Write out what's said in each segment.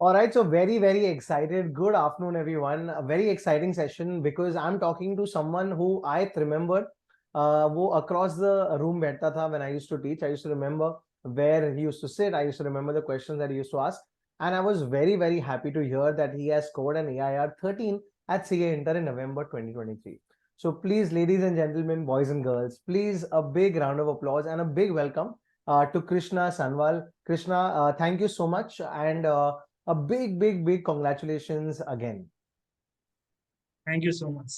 All right, so very excited. Good afternoon, everyone. A very exciting session because I'm talking to someone who I remember. वो across the room बैठता था when I used to teach. I used to remember where he used to sit. I used to remember the questions that he used to ask, and I was very happy to hear that he has scored an AIR 13 at CA Inter in November 2023. So please, ladies and gentlemen, boys and girls, please a big round of applause and a big welcome to Krishna Sanwal. Krishna, thank you so much, and a big congratulations again. Thank you so much.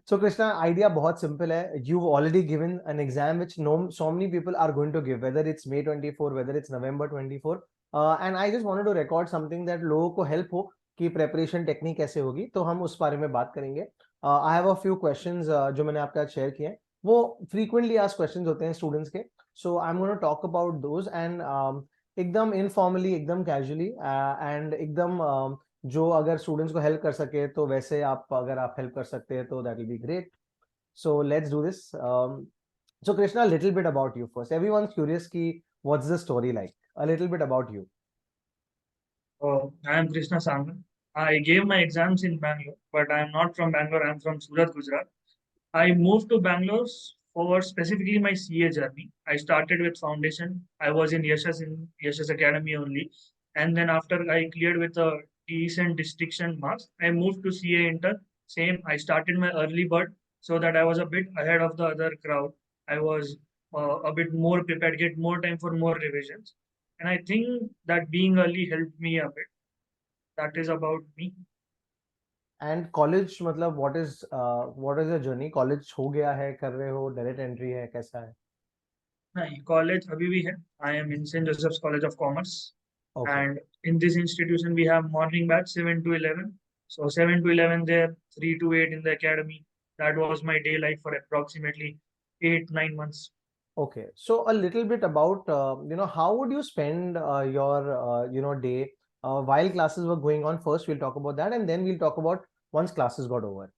So Krishna, idea बहुत simple है. You've already given an exam which so many people are going to give, whether it's May 24, whether it's November 24. And I just wanted to record something that लोगों को help हो कि preparation technique कैसे होगी, तो हम उस बारे में बात करेंगे. I have a few questions जो मैंने आपके साथ share किए हैं. वो frequently asked questions होते हैं students के. So I'm going to talk about those and एकदम informally, एकदम casually and एकदम जो अगर स्टूडेंट्स को हेल्प कर सके तो वैसे आप अगर आप हेल्प कर सकते हैं तो that will be great. So let's do this. So Krishna, a little bit about you first. Everyone's curious ki what's the story like? A little bit about you. I am Krishna Sanwal. I gave my exams in Bangalore, but I am not from Bangalore. I am from Surat, Gujarat. I moved to Bangalore for specifically my CA journey. I started with foundation. I was in Yashas Academy only, and then after I cleared with a decent distinction marks, I moved to CA Inter. Same, I started my early bird so that I was a bit ahead of the other crowd. I was a bit more prepared, get more time for more revisions, and I think that being early helped me a bit. That is about me. And college मतलब what is your journey? College हो गया है, कर रहे हो, direct entry है, कैसा है? नहीं, college अभी भी है. I am in St. Joseph's College of Commerce. Okay. And in this institution, we have morning batch 7 to 11. So 7 to 11 there, 3 to 8 in the academy. That was my day life for approximately 8, 9 months. Okay, so a little bit about how would you spend your day while classes were going on. First we'll talk about that, and then we'll talk about once classes got over.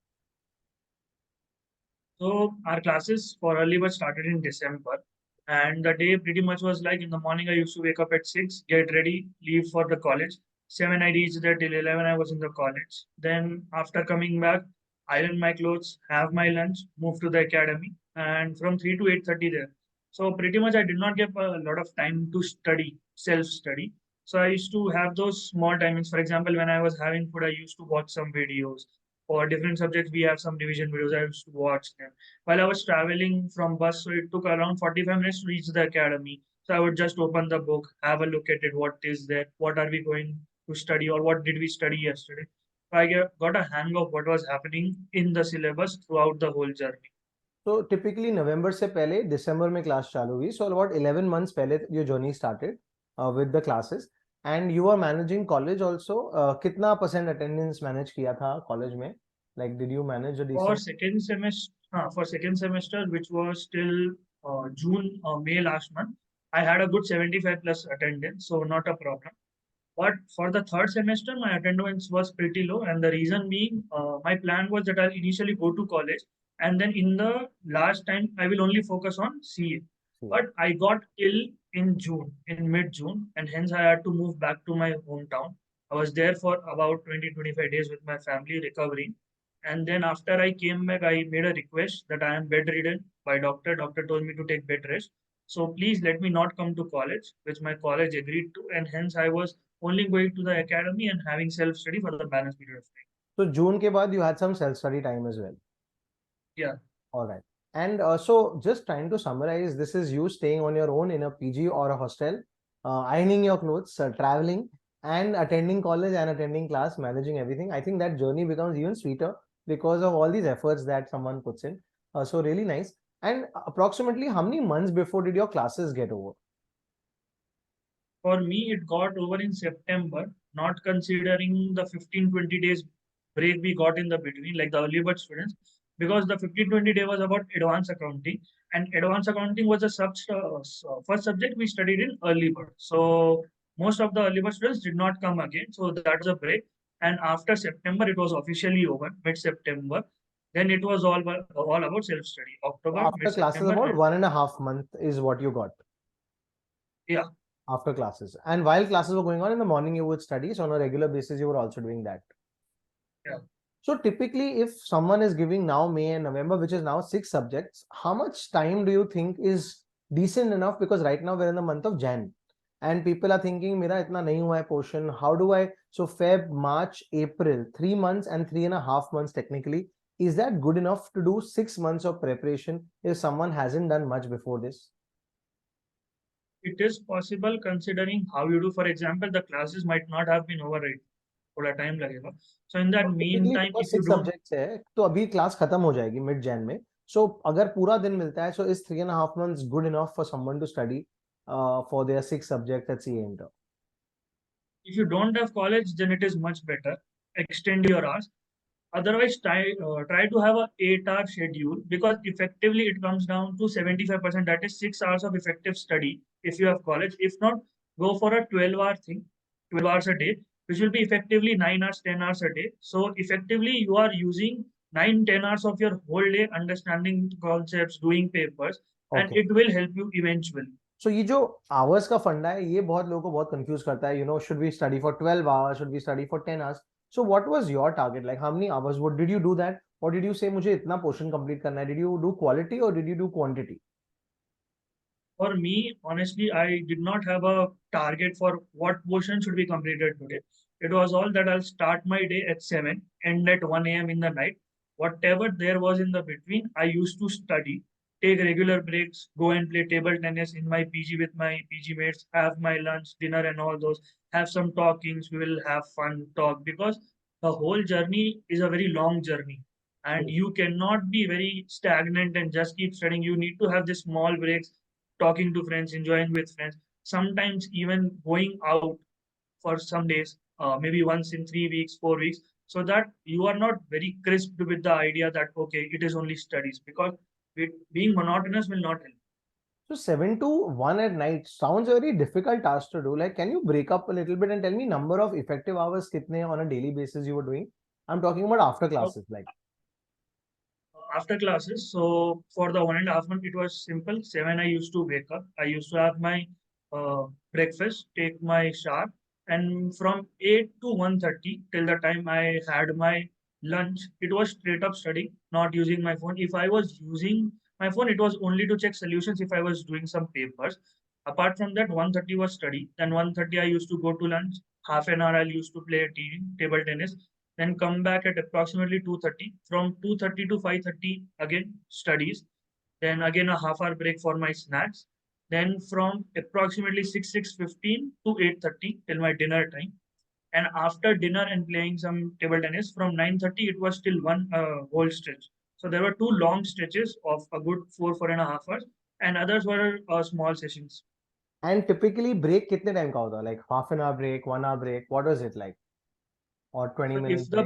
So our classes for early bird started in December. And the day pretty much was like in the morning, I used to wake up at 6, get ready, leave for the college. 7, I reached there till 11, I was in the college. Then after coming back, iron my clothes, have my lunch, move to the academy, and from 3 to 8:30 there. So pretty much I did not get a lot of time to study, self-study. So I used to have those small timings. For example, when I was having food, I used to watch some videos. For different subjects, we have some division videos. I used to watch them while I was traveling from bus. So it took around 45 minutes to reach the academy. So I would just open the book, have a look at it. What is there? What are we going to study, or what did we study yesterday? So I got a hang of what was happening in the syllabus throughout the whole journey. So typically November से पहले December में class चालू हुई. So about 11 months पहले your journey started with the classes, and you were managing college also. कितना % attendance manage किया था college में? Like did you manage a For decent? second semester, which was till June or May last month, I had a good 75 plus attendance, so not a problem. But for the third semester, my attendance was pretty low, and the reason being, my plan was that I'll initially go to college, and then in the last time, I will only focus on CA. Yeah. But I got ill in June, in mid-June, and hence I had to move back to my hometown. I was there for about 20-25 days with my family recovering. And then after I came back, I made a request that I am bedridden by doctor. Doctor told me to take bed rest. So please let me not come to college, which my college agreed to, and hence I was only going to the academy and having self-study for the balance period of time. So June के बाद you had some self-study time as well. Yeah. All right. And so just trying to summarize, this is you staying on your own in a PG or a hostel, ironing your clothes, traveling and attending college and attending class, managing everything. I think that journey becomes even sweeter because of all these efforts that someone puts in. So really nice. And approximately how many months before did your classes get over? For me, it got over in September, not considering the 15-20 days break we got in the between, like the early bird students, because the 15-20 day was about advanced accounting, and advanced accounting was the first subject we studied in early bird. So most of the early bird students did not come again. So that was a break. And after September, it was officially over, mid-September. Then it was all about self-study. October, After classes, mid-September, about and 1.5 months is what you got. yeah. After classes. And while classes were going on in the morning, you would study. So on a regular basis, you were also doing that. Yeah. So typically, if someone is giving now May and November, which is now 6 subjects, how much time do you think is decent enough? Because right now we're in the month of Jan, and people are thinking, "Mera itna nahi hua hai portion. How do I?" So Feb, March, April, 3 months and 3.5 months technically. Is that good enough to do 6 months of preparation if someone hasn't done much before this? It is possible considering how you do. For example, the classes might not have been over right. थोड़ा time लगेगा. So in that typically meantime, because if you six don't, subjects है तो अभी class खत्म हो जाएगी mid Jain में सो अगर पूरा दिन मिलता है so is 3.5 months good enough for someone to study for their 6 subjects at CA Inter? if you don't have college, then it is much better. Extend your hours. Otherwise, try to have a 8 hour schedule, because effectively it comes down to 75%. That is 6 hours of effective study if you have college. If not, go for a 12-hour thing, 12 hours a day, which will be effectively 9 hours, 10 hours a day. So effectively, you are using 9, 10 hours of your whole day understanding concepts, doing papers, and okay it will help you eventually. सो ये जो hours का फंडा है ये बहुत लोगों को बहुत कंफ्यूज करता है should we study for 12 hours should we study for 10 hours so what was your target like how many hours what did you do that और डिड यू से मुझे इतना पोर्शन कंप्लीट करना है डिड यू डू क्वालिटी और did you do quantity? For me, honestly, I did not have a target for what portion should be completed today. It was all that I'll start my day at 7, end at 1 a.m. in the night. Whatever there was in the between, I used to study, take regular breaks, go and play table tennis in my PG with my PG mates, have my lunch, dinner, and all those, have some talkings. We will have fun, talk, because the whole journey is a very long journey. And you cannot be very stagnant and just keep studying. You need to have these small breaks, talking to friends, enjoying with friends, sometimes even going out for some days, maybe once in 3 weeks, 4 weeks, so that you are not very crisped with the idea that, okay, it is only studies, because being monotonous will not help. So 7 to 1 at night sounds a very difficult task to do. Like, can you break up a little bit and tell me number of effective hours kitne on a daily basis you were doing? I'm talking about after So classes, like. after classes, so for the 1.5 month, it was simple. 7, I used to wake up. I used to have my breakfast, take my shower, and from 8 to 1:30 till the time I had my lunch, it was straight up study, not using my phone. If I was using my phone, it was only to check solutions if I was doing some papers. Apart from that, 1:30 was study. Then 1:30 I used to go to lunch. Half an hour I used to play table tennis, then come back at approximately 2:30. From 2:30 to 5:30, again studies. Then again a half-hour break for my snacks. Then from approximately 6:15 to 8:30 till my dinner time. And after dinner and playing some table tennis, from 9:30 it was still one whole stretch. So there were two long stretches of a good 4.5 hours, and others were small sessions. And typically break kitne time ka hota? Like half an hour break, 1 hour break. What was it like? Or 20 So minutes break?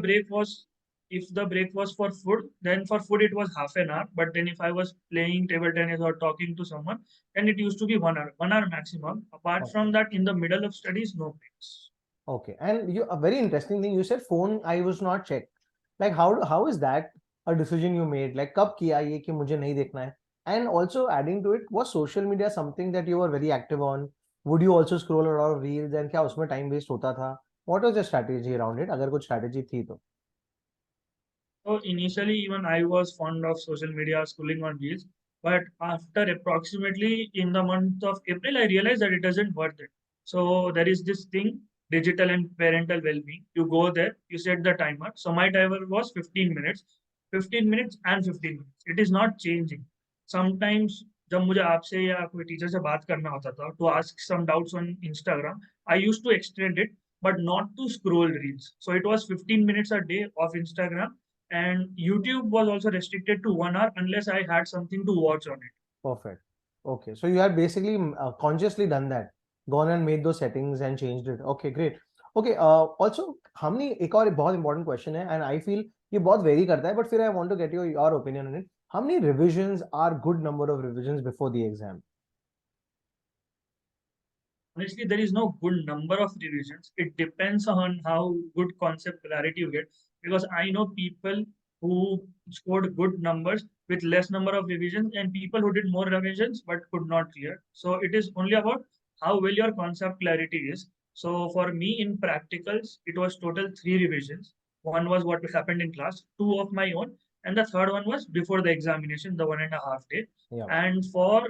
if the break was for food, then for food it was half an hour. But then if I was playing table tennis or talking to someone, then it used to be 1 hour, 1 hour maximum. Apart Okay. from that, in the middle of studies, no breaks. Okay. And you a very interesting thing you said phone I was not checked. Like how is that a decision you made? Like कब किया ये कि मुझे नहीं देखना है? And also adding to it, was social media something that you were very active on? Would you also scroll a lot of reels and क्या उसमें time waste होता था? What was your strategy around it? अगर कुछ strategy थी तो. So initially, even I was fond of social media, scrolling on reels. But after approximately in the month of April, I realized that it doesn't worth it. So there is this thing, digital and parental well-being. You go there, you set the timer. So my timer was 15 minutes, 15 minutes and 15 minutes. It is not changing. Sometimes जब मुझे आपसे या कोई teacher से बात करना होता था to ask some doubts on Instagram, I used to extend it, but not to scroll reels. So it was 15 minutes a day of Instagram, and YouTube was also restricted to 1 hour unless I had something to watch on it. Perfect. Okay. So you had basically consciously done that, gone and made those settings and changed it. Okay, great. Okay. Also, हमने एक और बहुत important question है and I feel ये बहुत vary करता है but फिर I want to get your opinion on it. How many revisions are good number of revisions before the exam? Honestly, there is no good number of revisions. It depends on how good concept clarity you get. Because I know people who scored good numbers with less number of revisions, and people who did more revisions but could not clear. So it is only about how well your concept clarity is. So for me in practicals, it was total 3 revisions. One was what happened in class, two of my own, and the third one was before the examination, the 1.5 day. Yeah. And for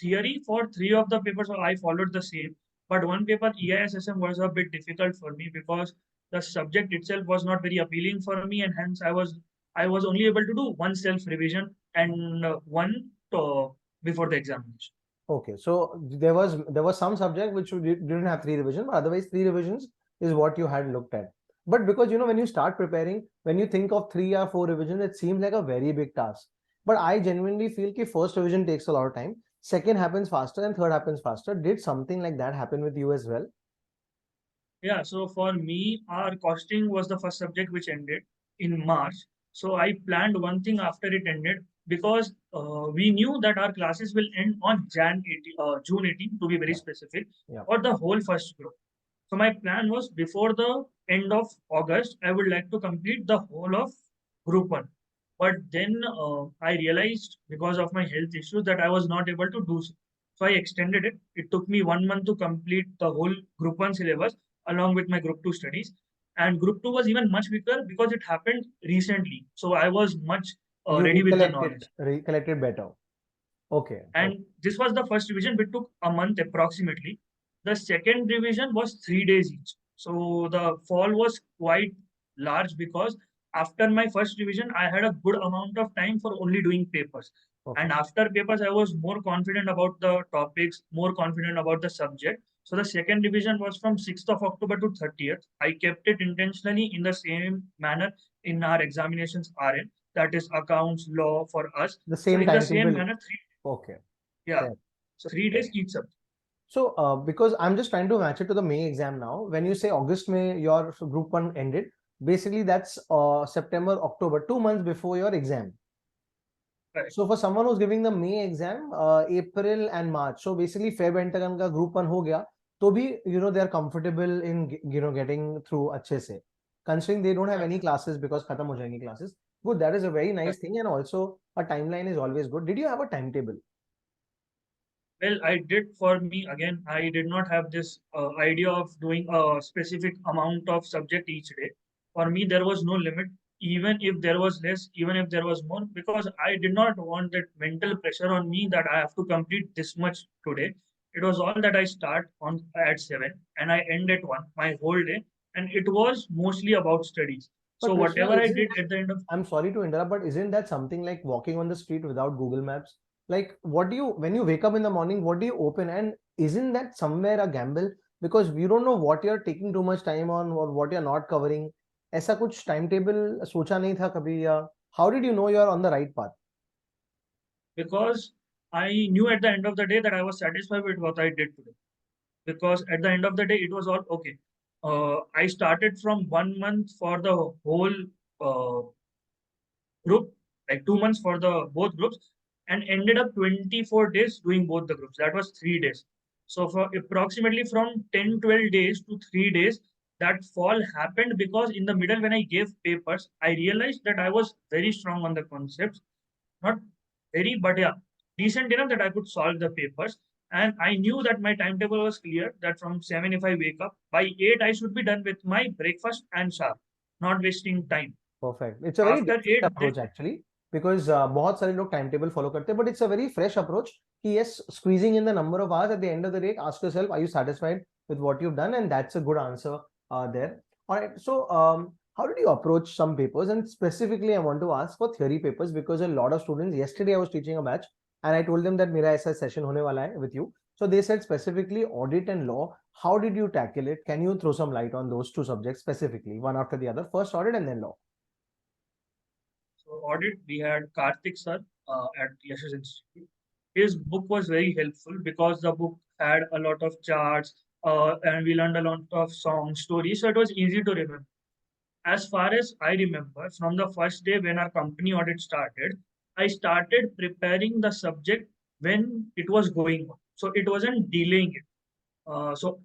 theory, for three of the papers, I followed the same. But one paper, EISSM, was a bit difficult for me because the subject itself was not very appealing for me, and hence I was only able to do one self revision and one before the examination. Okay, so there was some subject which you didn't have 3 revisions, but otherwise 3 revisions is what you had looked at. But because when you start preparing, when you think of 3 or 4 revisions, it seems like a very big task. But I genuinely feel that first revision takes a lot of time, second happens faster, and third happens faster. Did something like that happen with you as well? Yeah, so for me, our costing was the first subject which ended in March. So I planned one thing after it ended because we knew that our classes will end on June 18, to be very Yeah, specific, yeah. for the whole first group. So my plan was before the end of August, I would like to complete the whole of group one. But then I realized because of my health issues that I was not able to do so. So I extended it. It took me 1 month to complete the whole group one syllabus along with my group two studies. And group two was even much bigger because it happened recently. So I was much You ready with the knowledge. recollected better. Okay, okay. And this was the first revision, which took a month approximately. The second revision was 3 days each. So the fall was quite large because after my first revision, I had a good amount of time for only doing papers. And Perfect. after papers, I was more confident about the topics, more confident about the subject. So the second revision was from 6th of October to 30th. I kept it intentionally in the same manner in our examinations RN, that is accounts, law for us. The So same in the same timetable. manner, Okay, yeah. fair. So 3 days each subject. So, because I'm just trying to match it to the May exam now. When you say August, May, your group one ended. Basically, that's September, October, 2 months before your exam. Right. So, for someone who's giving the May exam, April and March. So, basically, Feb end तक उनका group one हो गया. तो भी they are comfortable in getting through अच्छे से. Considering they don't have Right. any classes because खत्म हो जाएंगी classes. Good, that is a very Right. nice thing, and also a timeline is always good. Did you have a timetable? Well, I did for me again. I did not have this idea of doing a specific amount of subject each day. For me, there was no limit, even if there was less, even if there was more, because I did not want that mental pressure on me that I have to complete this much today. It was all that I start on at 7 and I end at 1, my whole day, and it was mostly about studies. So But Krishna, whatever I isn't did at the end of I'm sorry to interrupt, but isn't that something like walking on the street without Google Maps? Like, what do you, when you wake up in the morning, what do you open? And isn't that somewhere a gamble? Because you don't know what you're taking too much time on or what you're not covering. ऐसा कुछ timetable सोचा नहीं था कभी या how did you know you're on the right path? because I knew at the end of the day that I was satisfied with what I did today. Because at the end of the day, it was all okay. I started from 1 month for the whole uh, group, like 2 months for the both groups, and ended up 24 days doing both the groups. That was 3 days. So for approximately from 10, 12 days to 3 days, that fall happened because in the middle when I gave papers, I realized that I was very strong on the concepts, not very, but yeah, decent enough that I could solve the papers. And I knew that my timetable was clear that from 7, if I wake up, by 8, I should be done with my breakfast and shower, not wasting time. Perfect. It's a very After different 8, then approach actually because बहुत सारे लोग time table follow करते हैं but it's a very fresh approach कि yes squeezing in the number of hours at the end of the day ask yourself are you satisfied with what you've done and that's a good answer there. All right, so how did you approach some papers, and specifically I want to ask for theory papers because a lot of students, yesterday I was teaching a batch and I told them that मेरा ऐसा session होने वाला है with you, so they said specifically audit and law. How did you tackle it? Can you throw some light on those two subjects specifically, one after the other, first audit and then law? so audit, we had Karthik sir at Yash's Institute. His book was very helpful because the book had a lot of charts and we learned a lot of songs, stories, so it was easy to remember. As far as I remember, from the first day when our company audit started, I started preparing the subject when it was going on. So it wasn't delaying it.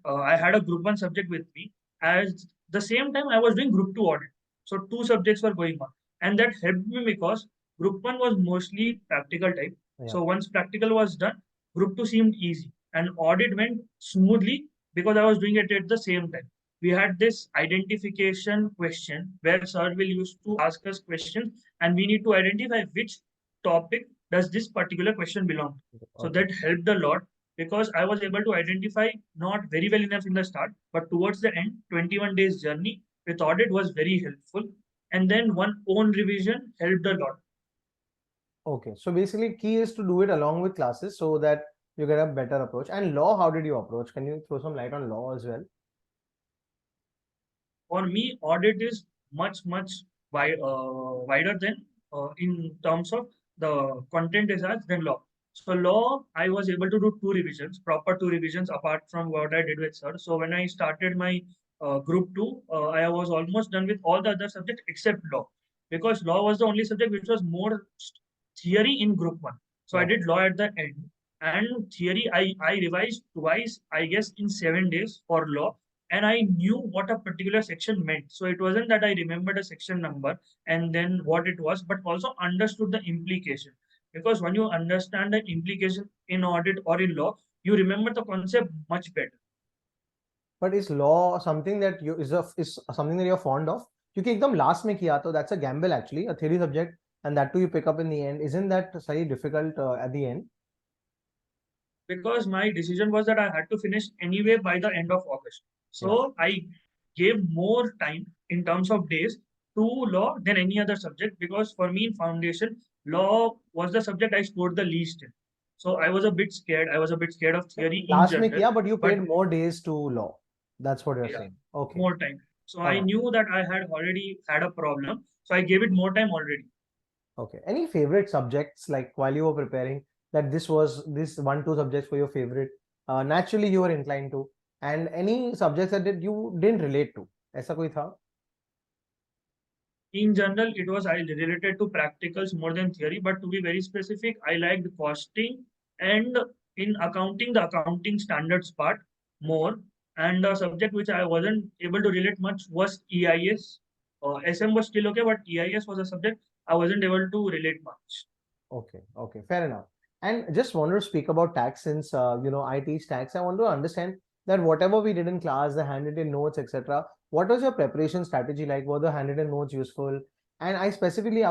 I had a group one subject with me. As the same time, I was doing group two audit. So two subjects were going on, and that helped me because group one was mostly practical type. Yeah. So once practical was done, group two seemed easy. and audit went smoothly because I was doing it at the same time. We had this identification question where sir will used to ask us questions and we need to identify which topic does this particular question belong to. So Okay. that helped a lot because I was able to identify not very well enough in the start, but towards the end, 21 days journey with audit was very helpful. And then one own revision helped a lot. Okay. So basically, key is to do it along with classes so that you get a better approach. And law, how did you approach? Can you throw some light on law as well? For me, audit is much wider than in terms of the content is as than law. So law, I was able to do two revisions, proper two revisions apart from what I did with sir. So when I started my group two, I was almost done with all the other subjects except law, because law was the only subject which was more theory in group one. So I Yeah. did law at the end, and theory I revised twice, I guess, in 7 days for law, and I knew what a particular section meant. So it wasn't that I remembered a section number and then what it was, but also understood the implication. Because when you understand the implication in audit or in law, you remember the concept much better. But is law something that you is something that you're fond of? क्योंकि एकदम last में किया तो that's a gamble actually, a theory subject, and that too you pick up in the end. Isn't that very difficult at the end? Because my decision was that I had to finish anyway by the end of August. Yeah. So I gave more time in terms of days to law than any other subject, because for me in foundation, law was the subject I scored the least in. So I was a bit scared. I was a bit scared of theory in Last में general, किया, but you but paid more days to law. That's what you're yeah, saying. Okay. more time. So I Uh, knew that I had already had a problem. So I gave it more time already. okay. Any favorite subjects like while you were preparing that this one, two subjects were your favorite? Naturally you were inclined to, and any subjects that you didn't relate to. ऐसा कोई था? In general, it was I related to practicals more than theory, but to be very specific, I liked costing and in accounting, the accounting standards part more. And the subject which I wasn't able to relate much was EIS. SM was still okay, but EIS was a subject I wasn't able to relate much. Okay, okay, fair enough. And just want to speak about tax since I teach tax. I want to understand that whatever we did in class, the handwritten notes, etc. What was your preparation strategy like? Were the handwritten notes useful? And I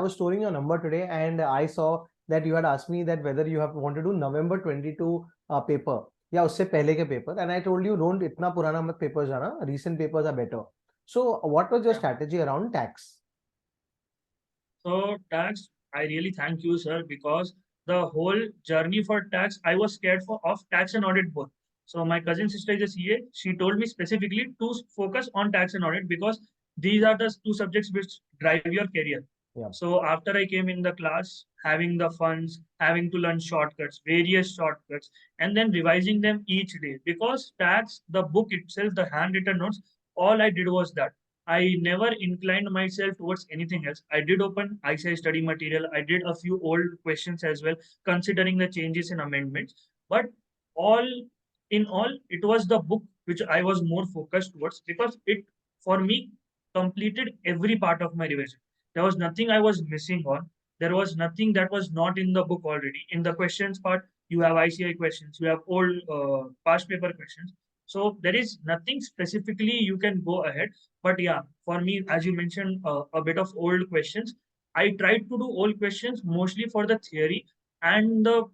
was storing your number today, and I saw that you had asked me that whether you have want to do November 22 paper या उससे पहले के paper, and I told you don't इतना पुराना मत papers जाना, recent papers are better. So what was your Yeah. strategy around tax? So tax, I really thank you, sir, because the whole journey for tax, I was scared for of tax and audit both. So my cousin sister is a CA. She told me specifically to focus on tax and audit because these are the two subjects which drive your career. Yeah. So after I came in the class, having the funds, having to learn shortcuts, various shortcuts, and then revising them each day. Because tax, the book itself, the handwritten notes, all I did was that. I never inclined myself towards anything else. I did open ICI study material. I did a few old questions as well, considering the changes in amendments. But all in all, it was the book which I was more focused towards because it, for me, completed every part of my revision. There was nothing I was missing on. There was nothing that was not in the book already. In the questions part, you have ICI questions, you have old past paper questions. So there is nothing specifically you can go ahead. But yeah, for me, as you mentioned, a bit of old questions. I tried to do old questions mostly for the theory and the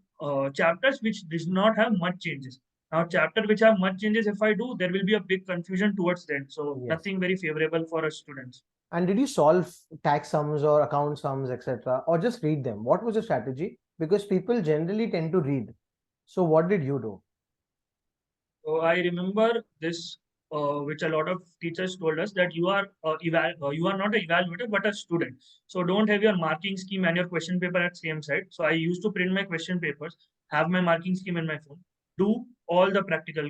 chapters which does not have much changes. Now, chapter which have much changes, if I do, there will be a big confusion towards them. So Yes. nothing very favorable for us students. And did you solve tax sums or account sums, etc., or just read them? What was your strategy? Because people generally tend to read. So what did you do? So I remember this, which a lot of teachers told us that you are not an evaluator but a student. So don't have your marking scheme and your question paper at same side. So I used to print my question papers, have my marking scheme in my phone, do all the practical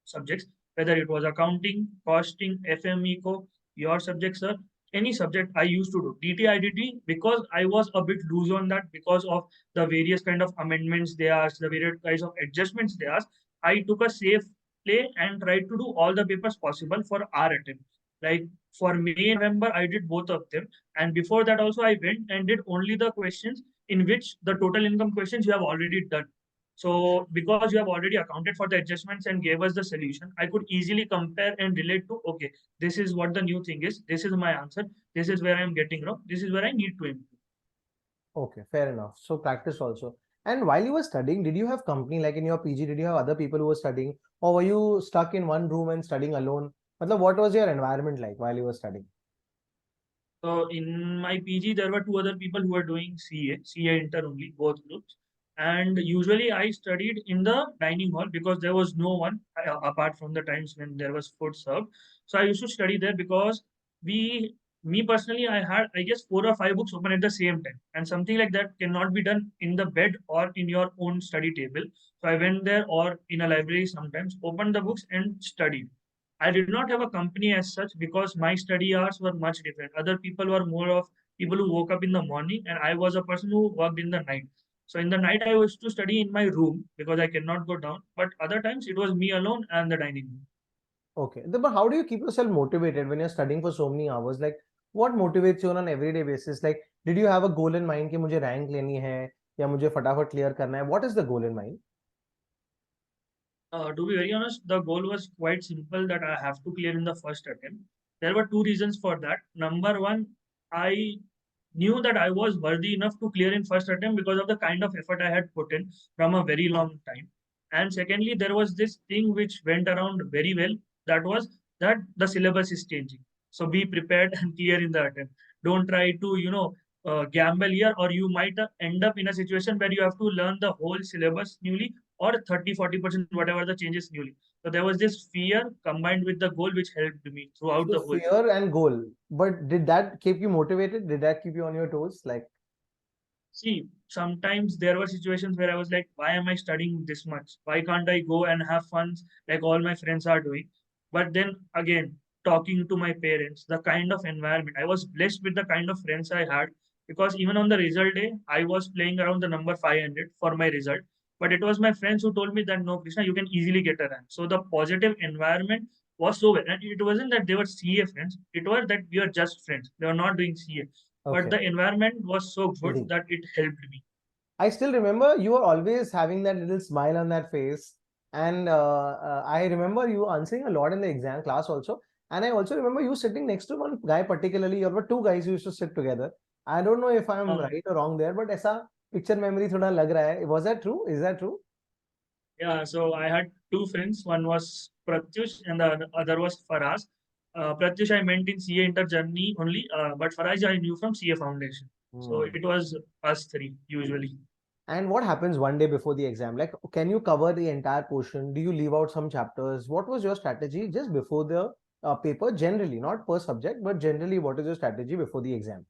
subjects, whether it was accounting, costing, FM Eco, your subjects, sir, any subject I used to do. DTIDT, because I was a bit loose on that because of the various kind of amendments they asked, the various kinds of adjustments they asked. I took a safe play and tried to do all the papers possible for our attempt. Like for May, November, I did both of them. And before that also, I went and did only the questions in which the total income questions you have already done. So because you have already accounted for the adjustments and gave us the solution, I could easily compare and relate to, okay, this is what the new thing is. This is my answer. This is where I'm getting wrong. This is where I need to improve. Okay, fair enough. So practice also. And while you were studying, did you have company like in your PG? Did you have other people who were studying, or were you stuck in one room and studying alone? Matlab, what was your environment like while you were studying? So in my PG, there were two other people who were doing CA inter only, both groups. And usually I studied in the dining hall because there was no one apart from the times when there was food served. So I used to study there because we, me personally, I had, I guess, 4 or 5 books open at the same time. And something like that cannot be done in the bed or in your own study table. So I went there or in a library sometimes, opened the books and studied. I did not have a company as such because my study hours were much different. Other people were more of people who woke up in the morning, and I was a person who worked in the night. So in the night, I used to study in my room because I cannot go down. But other times, it was me alone and the dining room. Okay, but how do you keep yourself motivated when you're studying for so many hours? Like, what motivates you on an everyday basis? Like, did you have a goal in mind कि मुझे rank लेनी है या मुझे फटाफट clear करना है? What is the goal in mind? To be very honest, the goal was quite simple that I have to clear in the first attempt. There were two reasons for that. Number one, I knew that I was worthy enough to clear in first attempt because of the kind of effort I had put in from a very long time. And secondly, there was this thing which went around very well. That was that the syllabus is changing. So be prepared and clear in the attempt. Don't try to, gamble here, or you might end up in a situation where you have to learn the whole syllabus newly or 30-40%, whatever the changes newly. So there was this fear combined with the goal which helped me throughout So the whole journey. fear and goal. But did that keep you motivated? Did that keep you on your toes? Like, See, sometimes there were situations where I was like, why am I studying this much? Why can't I go and have fun like all my friends are doing? But then again, talking to my parents, the kind of environment, I was blessed with the kind of friends I had because even on the result day, I was playing around the number 500 for my result. But it was my friends who told me that no, Krishna, you can easily get a rank. So the positive environment was so well. And it wasn't that they were CA friends, it was that we are just friends. They were not doing CA, but okay, the environment was so good healthy. that it helped me. I still remember you were always having that little smile on that face. And I remember you answering a lot in the exam class also. And I also remember you sitting next to one guy particularly. There were two guys who used to sit together. I don't know if I'm Uh, right or wrong there, but ऐसा picture memory थोड़ा लग रहा है. Was that true? Is that true? yeah, so I had two friends. One was Pratyush and the other was Faraz. Pratyush I meant in CA Inter Journey only, but Faraz I knew from CA Foundation. So Hmm. it was us three usually. And what happens one day before the exam? Like, can you cover the entire portion? Do you leave out some chapters? What was your strategy just before the paper? Generally, not per subject, but generally, what is your strategy before the exam?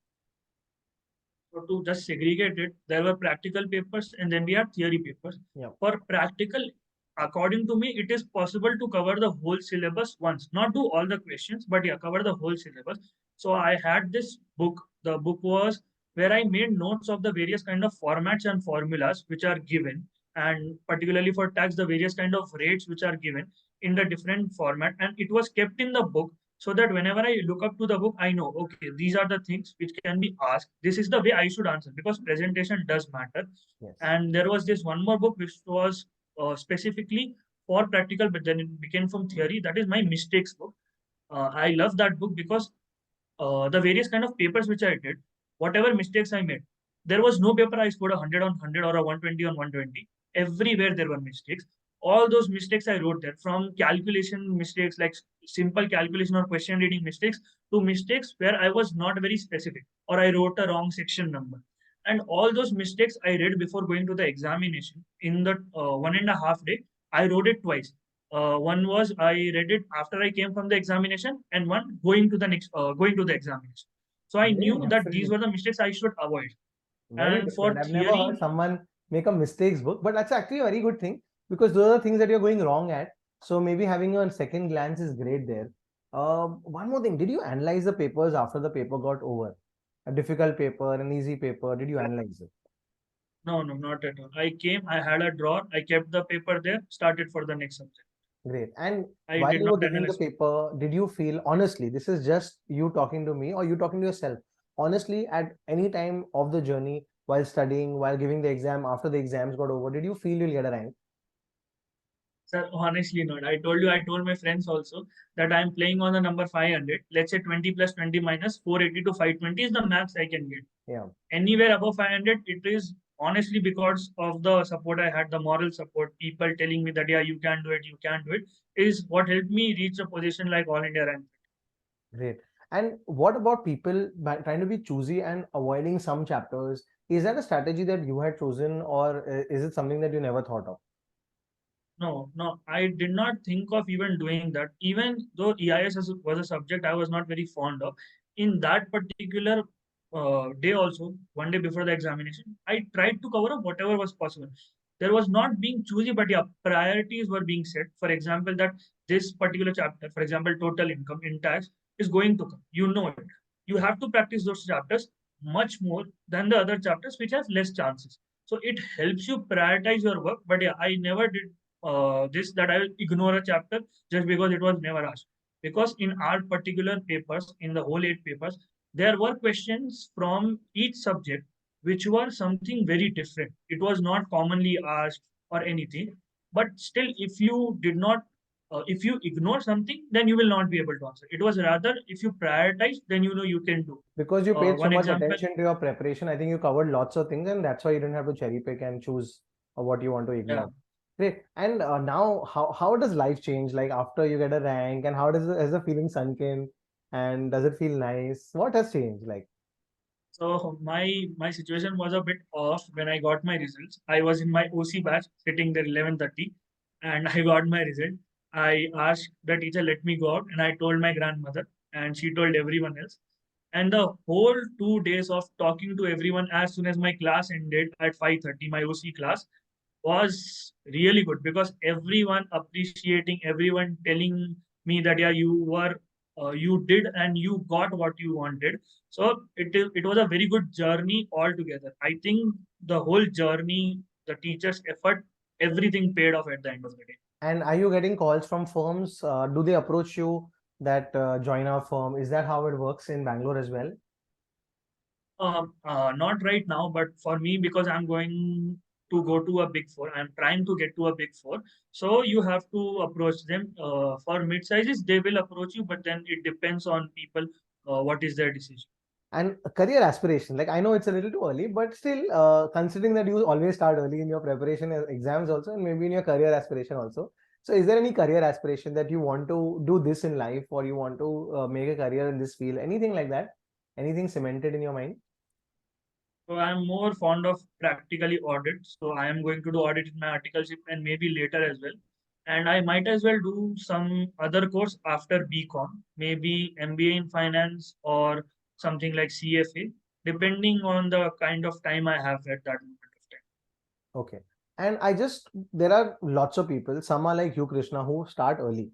So to just segregate it, there were practical papers and then we had theory papers. Yeah. For practical, according to me, it is possible to cover the whole syllabus once. Not do all the questions, but yeah, cover the whole syllabus. So I had this book. The book was where I made notes of the various kind of formats and formulas which are given, and particularly for tax, the various kind of rates which are given in the different format, and it was kept in the book so that whenever I look up to the book, I know, okay, these are the things which can be asked. This is the way I should answer because presentation does matter. Yes. And there was this one more book which was specifically for practical, but then it became from theory. That is my mistakes book. I love that book because the various kind of papers which I did, whatever mistakes I made, there was no paper I scored 100 on 100 or a 120 on 120. Everywhere there were mistakes. All those mistakes I wrote there, from calculation mistakes like simple calculation or question reading mistakes to mistakes where I was not very specific or I wrote a wrong section number. And all those mistakes I read before going to the examination in the 1.5 day. I wrote it twice. One was I read it after I came from the examination, and one going to the examination. So I Very knew that these different. were the mistakes I should avoid. Very And different. for I've never heard theory, someone make a mistakes book, but that's actually a very good thing because those are things that you're going wrong at. So maybe having a second glance is great there. One more thing. Did you analyze the papers after the paper got over? A difficult paper, an easy paper. Did you analyze it? no, no, not at all. I came, I had a drawer, I kept the paper there, started for the next subject. Great. And I while did you not were giving the analyze. paper, did you feel honestly, this is just you talking to me or you talking to yourself? Honestly, at any time of the journey, while studying, while giving the exam, after the exams got over? Did you feel you'll get a rank? Sir, honestly not. I told you, I told my friends also that I'm playing on the number 500. Let's say 20 plus 20 minus 480 to 520 is the max I can get. Yeah. Anywhere above 500, it is honestly because of the support I had, the moral support, people telling me that, yeah, you can do it, you can do it, is what helped me reach a position like All India rank. Great. And what about people trying to be choosy and avoiding some chapters? Is that a strategy that you had chosen, or is it something that you never thought of? No, no, I did not think of even doing that. Even though EIS was a subject I was not very fond of, in that particular day also, one day before the examination, I tried to cover up whatever was possible. There was not being choosy, but yeah, priorities were being set. For example, that this particular chapter, for example, total income in tax is going to come. You know it. You have to practice those chapters much more than the other chapters which have less chances. So it helps you prioritize your work. But yeah, I never did this that I will ignore a chapter just because it was never asked. Because in our particular papers, in the whole 8 papers, there were questions from each subject which were something very different. It was not commonly asked or anything. But still, if you ignore something, then you will not be able to answer. It was rather if you prioritize, then you know you can do. Because you paid so One much example, attention to your preparation, I think you covered lots of things, and that's why you didn't have to cherry pick and choose what you want to yeah. ignore. Great. And now, how does life change? Like after you get a rank, and how does has the feeling sunk in? And does it feel nice? What has changed? Like, So my situation was a bit off when I got my results. I was in my OC batch, sitting there 11:30, and I got my result. I asked the teacher, let me go out, and I told my grandmother, and she told everyone else. And the whole 2 days of talking to everyone as soon as my class ended at 5:30, my OC class was really good because everyone appreciating, everyone telling me that yeah, you did and you got what you wanted. So it was a very good journey altogether. I think the whole journey, the teachers' effort, everything paid off at the end of the day. and are you getting calls from firms? Do they approach you that join our firm? Is that how it works in Bangalore as well? Not right now, but for me, because I'm going to go to a big four, I'm trying to get to a big four. So you have to approach them. For mid sizes, they will approach you, but then it depends on people. What is their decision? And career aspiration, like I know it's a little too early, but still, considering that you always start early in your preparation exams also, and maybe in your career aspiration also. So, is there any career aspiration that you want to do this in life, or you want to make a career in this field? Anything like that? Anything cemented in your mind? So I'm more fond of practically audit. So I am going to do audit in my articleship and maybe later as well. And I might as well do some other course after BCom, maybe MBA in finance or something like CFA, depending on the kind of time I have at that moment of time. Okay. And there are lots of people, some are like you, Krishna, who start early.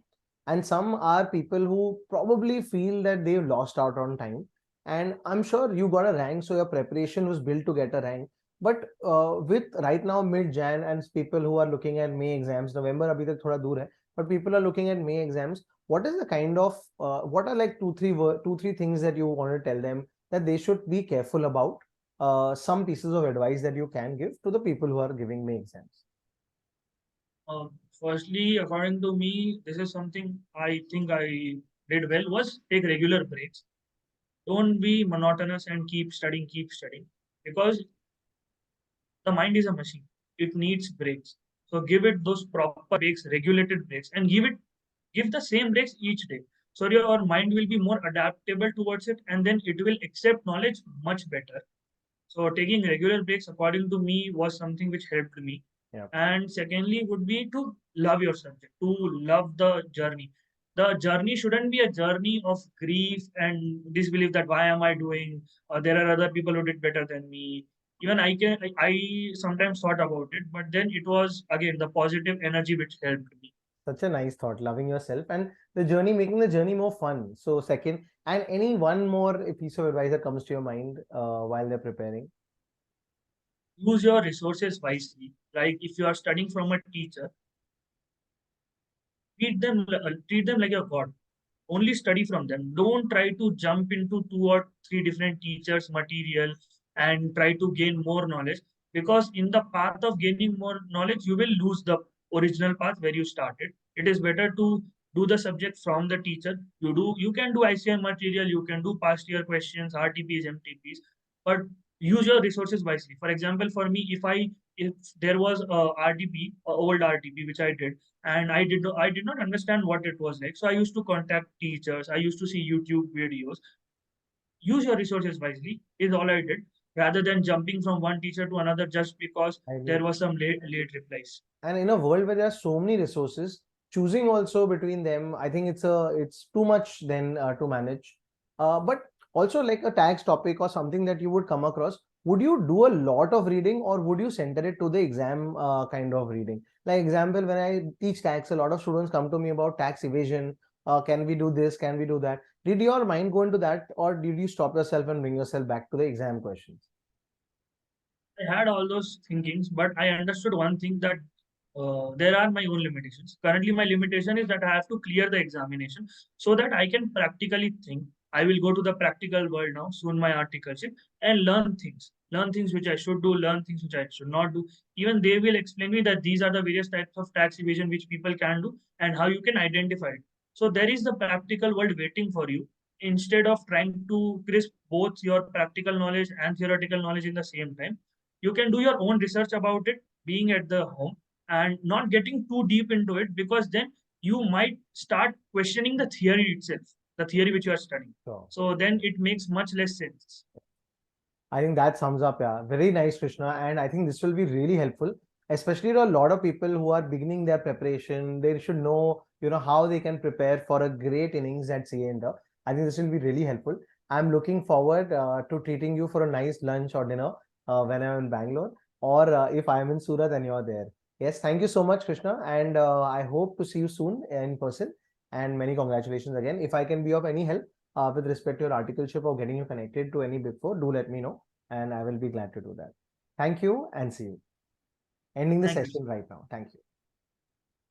And some are people who probably feel that they've lost out on time. And I'm sure you got a rank, so your preparation was built to get a rank. But with right now mid-Jan and people who are looking at May exams, November abhi tak thoda dur hai, but people are looking at May exams. What is the kind of what are like two, three things that you want to tell them that they should be careful about, some pieces of advice that you can give to the people who are giving me exams? Firstly, according to me, this is something I think I did well was take regular breaks. Don't be monotonous and keep studying. Because the mind is a machine. It needs breaks. So give it those proper breaks, regulated breaks, and give the same breaks each day. So your mind will be more adaptable towards it, and then it will accept knowledge much better. So taking regular breaks, according to me, was something which helped me. Yeah. And secondly, would be to love your subject, to love the journey. The journey shouldn't be a journey of grief and disbelief that why am I doing? There are other people who did better than me. Even I sometimes thought about it, but then it was again the positive energy which helped me. Such a nice thought, loving yourself and the journey, making the journey more fun. So, second, and any one more piece of advice that comes to your mind while they're preparing? Use your resources wisely. Like if you are studying from a teacher, treat them like a god. Only study from them. Don't try to jump into two or three different teachers' material. and try to gain more knowledge, because in the path of gaining more knowledge you will lose the original path where you started. It is better to do the subject from the teacher. You can do ICI material, you can do past year questions, RTPs, MTPs, but use your resources wisely. For example, for me, if there was a RTP, a old RTP which I did, and I did not understand what it was like, so I used to contact teachers, I used to see YouTube videos. Use your resources wisely is all I did, rather than jumping from one teacher to another just because I agree. there was some late replies. And in a world where there are so many resources, choosing also between them, I think it's too much then to manage. But also like a tax topic or something that you would come across, would you do a lot of reading or would you center it to the exam kind of reading? Like example, when I teach tax, a lot of students come to me about tax evasion. Can we do this? Can we do that? Did your mind go into that, or did you stop yourself and bring yourself back to the exam questions? I had all those thinkings, but I understood one thing, that there are my own limitations. Currently, my limitation is that I have to clear the examination so that I can practically think. I will go to the practical world now, soon my articleship, and learn things which I should do, learn things which I should not do. Even they will explain me that these are the various types of tax evasion which people can do and how you can identify it. So there is the practical world waiting for you. Instead of trying to crisp both your practical knowledge and theoretical knowledge in the same time, you can do your own research about it being at the home and not getting too deep into it, because then you might start questioning the theory itself, the theory which you are studying. So So then it makes much less sense. I think that sums up, yeah. Very nice, Krishna. And I think this will be really helpful, especially to a lot of people who are beginning their preparation. They should know, how they can prepare for a great innings at CA Inter. I think this will be really helpful. I'm looking forward to treating you for a nice lunch or dinner when I'm in Bangalore, or if I'm in Surat and you're there. Yes, thank you so much, Krishna. And I hope to see you soon in person. And many congratulations again. If I can be of any help, with respect to your articleship or getting you connected to any Big Four, do let me know and I will be glad to do that. Thank you and see you. Ending the Thank you. session right now. Thank you.